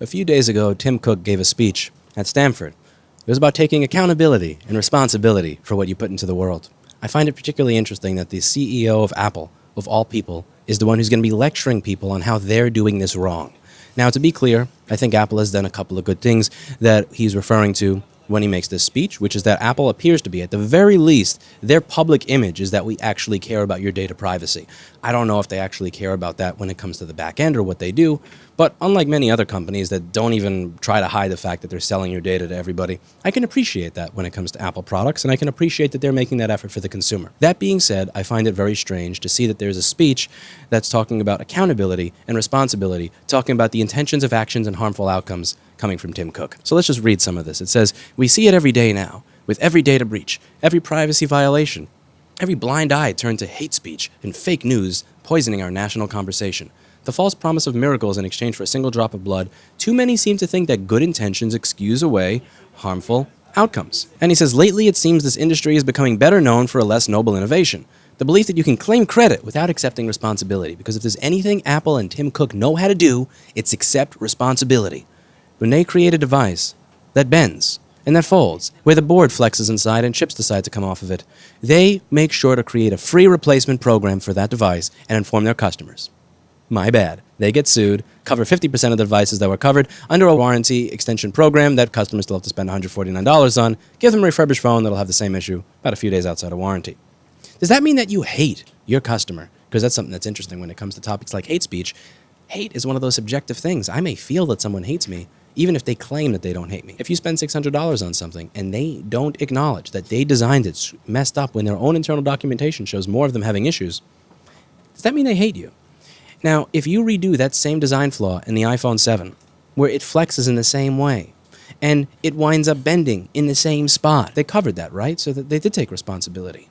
A few days ago, Tim Cook gave a speech at Stanford. It was about taking accountability and responsibility for what you put into the world. I find it particularly interesting that the CEO of Apple, of all people, is the one who's going to be lecturing people on how they're doing this wrong. Now, to be clear, I think Apple has done a couple of good things that he's referring to when he makes this speech, which is that Apple appears to be, at the very least, their public image is that we actually care about your data privacy. I don't know if they actually care about that when it comes to the back end or what they do, but unlike many other companies that don't even try to hide the fact that they're selling your data to everybody, I can appreciate that when it comes to Apple products, and I can appreciate that they're making that effort for the consumer. That being said, I find it very strange to see that there's a speech that's talking about accountability and responsibility, talking about the intentions of actions and harmful outcomes coming from Tim Cook. So let's just read some of this. It says, "We see it every day now, with every data breach, every privacy violation, every blind eye turned to hate speech and fake news poisoning our national conversation. The false promise of miracles in exchange for a single drop of blood, too many seem to think that good intentions excuse away harmful outcomes." And he says, "Lately it seems this industry is becoming better known for a less noble innovation. The belief that you can claim credit without accepting responsibility, because if there's anything Apple and Tim Cook know how to do, it's accept responsibility. When they create a device that bends and that folds, where the board flexes inside and chips decide to come off of it, they make sure to create a free replacement program for that device and inform their customers. My bad. They get sued, cover 50% of the devices that were covered under a warranty extension program that customers still have to spend $149 on, give them a refurbished phone that'll have the same issue about a few days outside of warranty." Does that mean that you hate your customer? Because that's something that's interesting when it comes to topics like hate speech. Hate is one of those subjective things. I may feel that someone hates me, even if they claim that they don't hate me. If you spend $600 on something and they don't acknowledge that they designed it messed up when their own internal documentation shows more of them having issues, does that mean they hate you? Now, if you redo that same design flaw in the iPhone 7, where it flexes in the same way, and it winds up bending in the same spot, they covered that, right? So that they did take responsibility.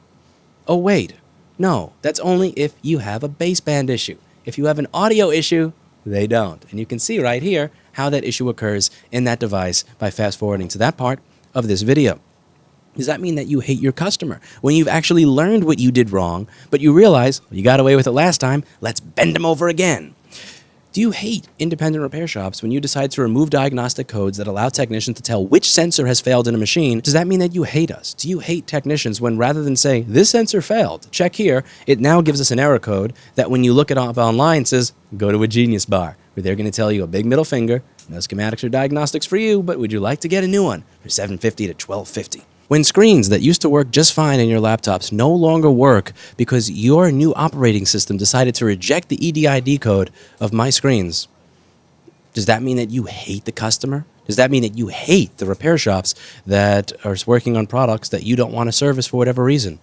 Oh, wait. No, that's only if you have a baseband issue. If you have an audio issue, they don't. And you can see right here how that issue occurs in that device by fast-forwarding to that part of this video. Does that mean that you hate your customer when you've actually learned what you did wrong, but you realize, well, you got away with it last time, let's bend them over again? Do you hate independent repair shops when you decide to remove diagnostic codes that allow technicians to tell which sensor has failed in a machine? Does that mean that you hate us? Do you hate technicians when rather than say, this sensor failed, check here, it now gives us an error code that when you look it up online says, go to a Genius Bar, where they're going to tell you a big middle finger, no schematics or diagnostics for you, but would you like to get a new one for $750 to $1,250? When screens that used to work just fine in your laptops no longer work because your new operating system decided to reject the EDID code of my screens, does that mean that you hate the customer? Does that mean that you hate the repair shops that are working on products that you don't want to service for whatever reason?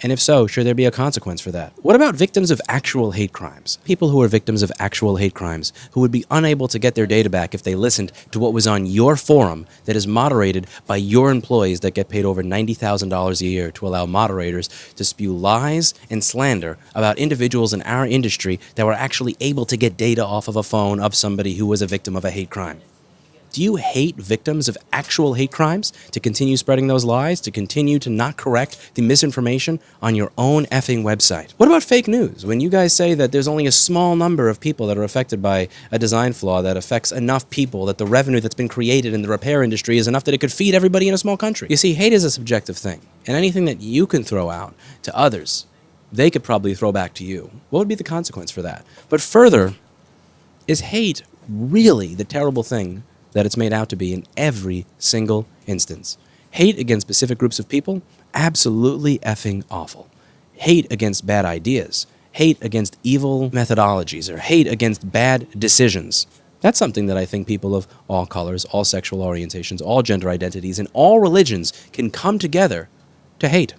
And if so, should there be a consequence for that? What about victims of actual hate crimes? People who are victims of actual hate crimes, who would be unable to get their data back if they listened to what was on your forum that is moderated by your employees that get paid over $90,000 a year to allow moderators to spew lies and slander about individuals in our industry that were actually able to get data off of a phone of somebody who was a victim of a hate crime. Do you hate victims of actual hate crimes to continue spreading those lies, to continue to not correct the misinformation on your own effing website? What about fake news? When you guys say that there's only a small number of people that are affected by a design flaw that affects enough people that the revenue that's been created in the repair industry is enough that it could feed everybody in a small country. You see, hate is a subjective thing, and anything that you can throw out to others, they could probably throw back to you. What would be the consequence for that? But further, is hate really the terrible thing that it's made out to be in every single instance? Hate against specific groups of people? Absolutely effing awful. Hate against bad ideas. Hate against evil methodologies, or hate against bad decisions. That's something that I think people of all colors, all sexual orientations, all gender identities, and all religions can come together to hate.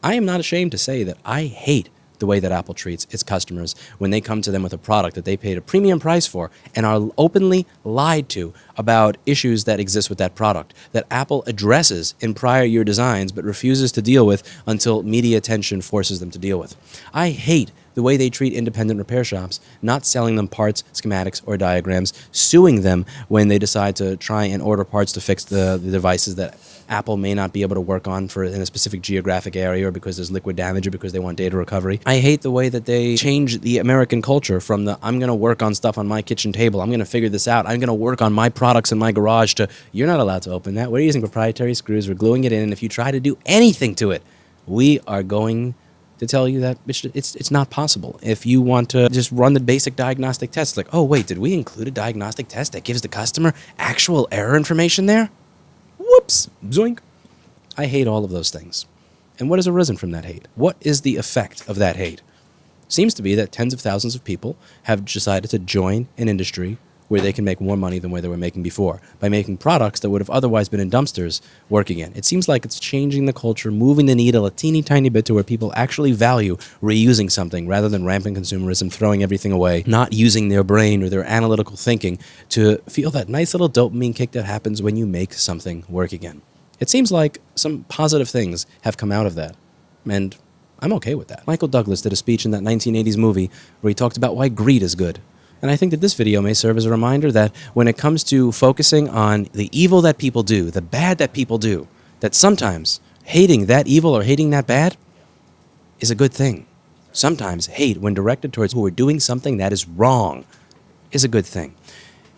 I am not ashamed to say that I hate the way that Apple treats its customers when they come to them with a product that they paid a premium price for and are openly lied to about issues that exist with that product that Apple addresses in prior year designs but refuses to deal with until media attention forces them to deal with. I hate the way they treat independent repair shops, not selling them parts, schematics, or diagrams, suing them when they decide to try and order parts to fix the devices that Apple may not be able to work on in a specific geographic area, or because there's liquid damage, or because they want data recovery. I hate the way that they change the American culture from the I'm going to work on stuff on my kitchen table, I'm going to figure this out, I'm going to work on my products in my garage, to you're not allowed to open that. We're using proprietary screws, we're gluing it in, and if you try to do anything to it, we are going to tell you that it's not possible. If you want to just run the basic diagnostic tests, like, oh wait, did we include a diagnostic test that gives the customer actual error information there? Whoops, zoink. I hate all of those things. And what has arisen from that hate? What is the effect of that hate? Seems to be that tens of thousands of people have decided to join an industry where they can make more money than where they were making before, by making products that would have otherwise been in dumpsters work again. It seems like it's changing the culture, moving the needle a teeny tiny bit to where people actually value reusing something rather than rampant consumerism, throwing everything away, not using their brain or their analytical thinking to feel that nice little dopamine kick that happens when you make something work again. It seems like some positive things have come out of that, and I'm okay with that. Michael Douglas did a speech in that 1980s movie where he talked about why greed is good. And I think that this video may serve as a reminder that when it comes to focusing on the evil that people do, the bad that people do, that sometimes hating that evil or hating that bad is a good thing. Sometimes hate, when directed towards who are doing something that is wrong, is a good thing.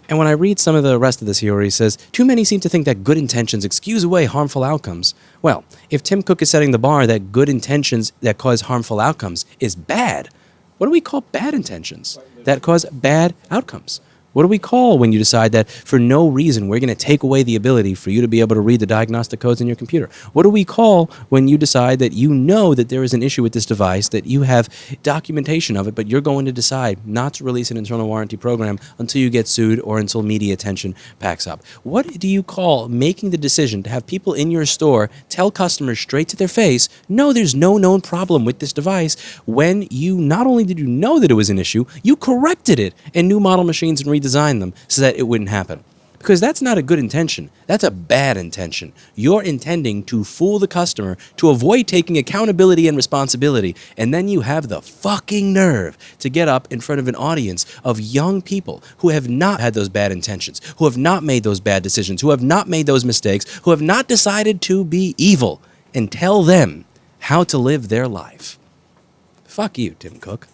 And when I read some of the rest of this here where he says, too many seem to think that good intentions excuse away harmful outcomes. Well, if Tim Cook is setting the bar that good intentions that cause harmful outcomes is bad, what do we call bad intentions that cause bad outcomes? What do we call when you decide that for no reason we're going to take away the ability for you to be able to read the diagnostic codes in your computer? What do we call when you decide that you know that there is an issue with this device, that you have documentation of it, but you're going to decide not to release an internal warranty program until you get sued or until media attention packs up? What do you call making the decision to have people in your store tell customers straight to their face, no, there's no known problem with this device, when you not only did you know that it was an issue, you corrected it in new model machines and redesigned them so that it wouldn't happen? Because that's not a good intention. That's a bad intention. You're intending to fool the customer to avoid taking accountability and responsibility, and then you have the fucking nerve to get up in front of an audience of young people who have not had those bad intentions, who have not made those bad decisions, who have not made those mistakes, who have not decided to be evil, and tell them how to live their life. Fuck you, Tim Cook.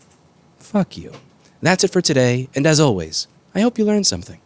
Fuck you. That's it for today, and as always, I hope you learned something.